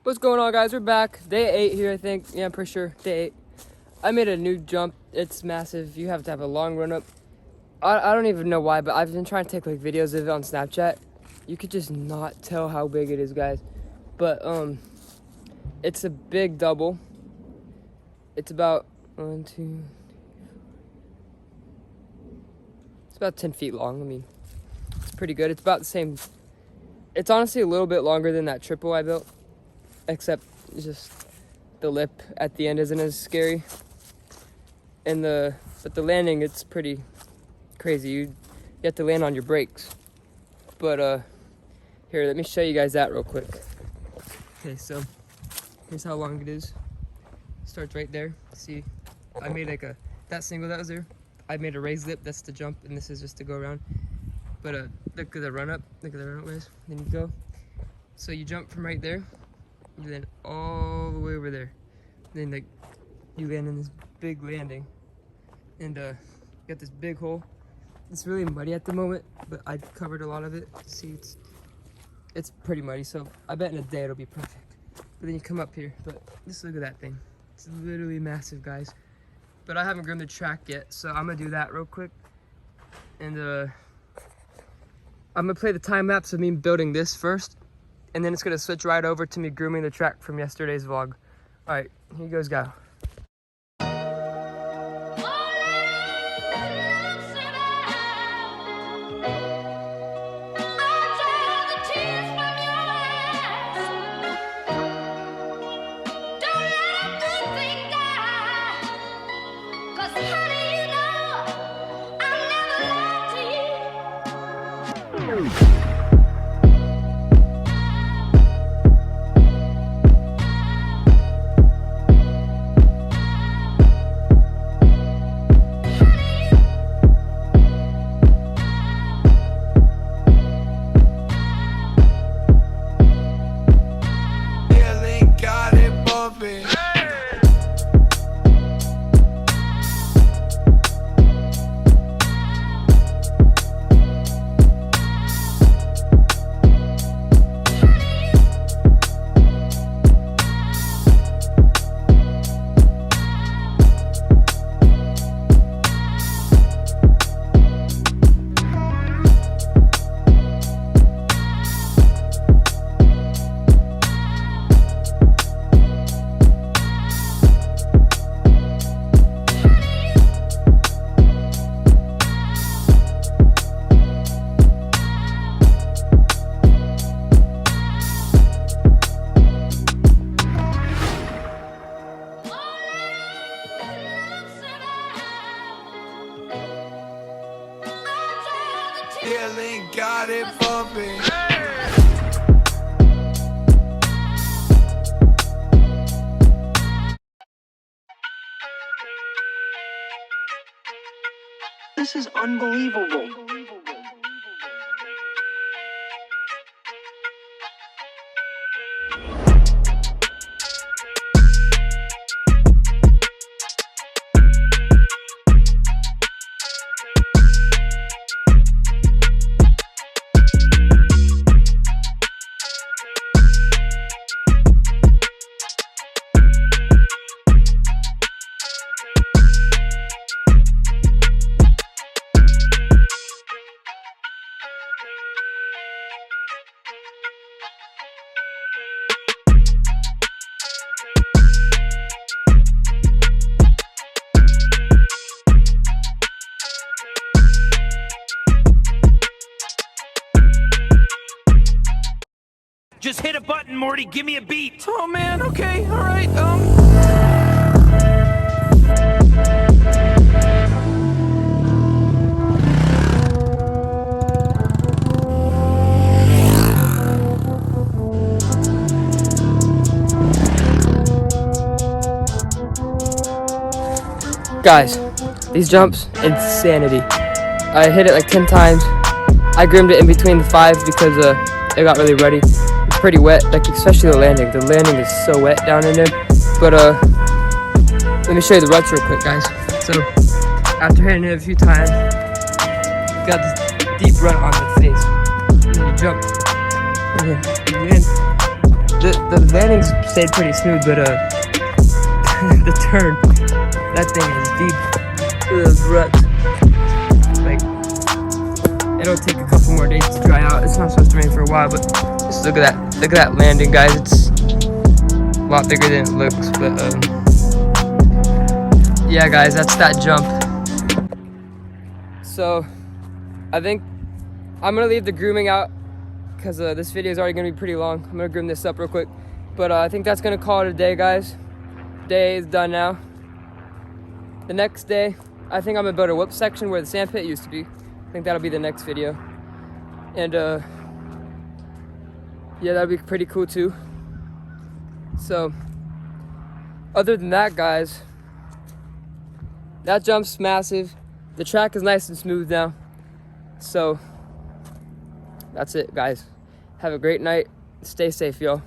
What's going on, guys? We're back. Day 8 here, I think. Yeah, I'm pretty sure. Day 8. I made a new jump. It's massive. You have to have a long run up. I don't even know why, but I've been trying to take like videos of it on Snapchat. You could just not tell how big it is, guys. But it's a big double. It's about 1, 2. It's about 10 feet long. I mean, it's pretty good. It's about the same. It's honestly a little bit longer than that triple I built, except just the lip at the end isn't as scary. And but the landing, it's pretty crazy. You have to land on your brakes. But here, let me show you guys that real quick. Okay, so here's how long it is. Starts right there. See, I made like that single that was there. I made a raised lip. That's the jump, and this is just to go around. But look at the run up. Look at the run up, guys. Then you go. So you jump from right there, and then all the way over there. Then like you land in this big landing, and you got this big hole. It's really muddy at the moment, but I covered a lot of it. See, it's pretty muddy. So I bet in a day it'll be perfect. But then you come up here. But just look at that thing. It's literally massive, guys. But I haven't grown the track yet, so I'm gonna do that real quick. And I'm gonna play the time lapse of me building this first, and then it's gonna switch right over to me grooming the track from yesterday's vlog. All right, here goes, go. Got it bumping. This is unbelievable. Just hit a button, Morty. Give me a beat. Oh man, okay, all right. Guys, these jumps, insanity. I hit it like 10 times. I groomed it in between the 5 because it got really ruddy. It's pretty wet, like especially the landing. The landing is so wet down in there. But let me show you the ruts real quick, guys. So after hitting it a few times, you got this deep rut on the face. And you jump. And then you land the landings stayed pretty smooth, but the turn, that thing is deep. Those ruts. Like, it'll take a couple more days to dry out. It's not supposed to rain for a while, but just look at that. Look at that landing, guys. It's a lot bigger than it looks, but yeah, guys, that's that jump. So I think I'm gonna leave the grooming out because this video is already gonna be pretty long. I'm gonna groom this up real quick, but I think that's gonna call it a day, guys. Day is done now. The next day, I think I'm gonna build a whip section where the sand pit used to be. I think that'll be the next video, and yeah, that'll be pretty cool too. So other than that, guys, that jump's massive. The track is nice and smooth now. So that's it, guys. Have a great night. Stay safe, y'all.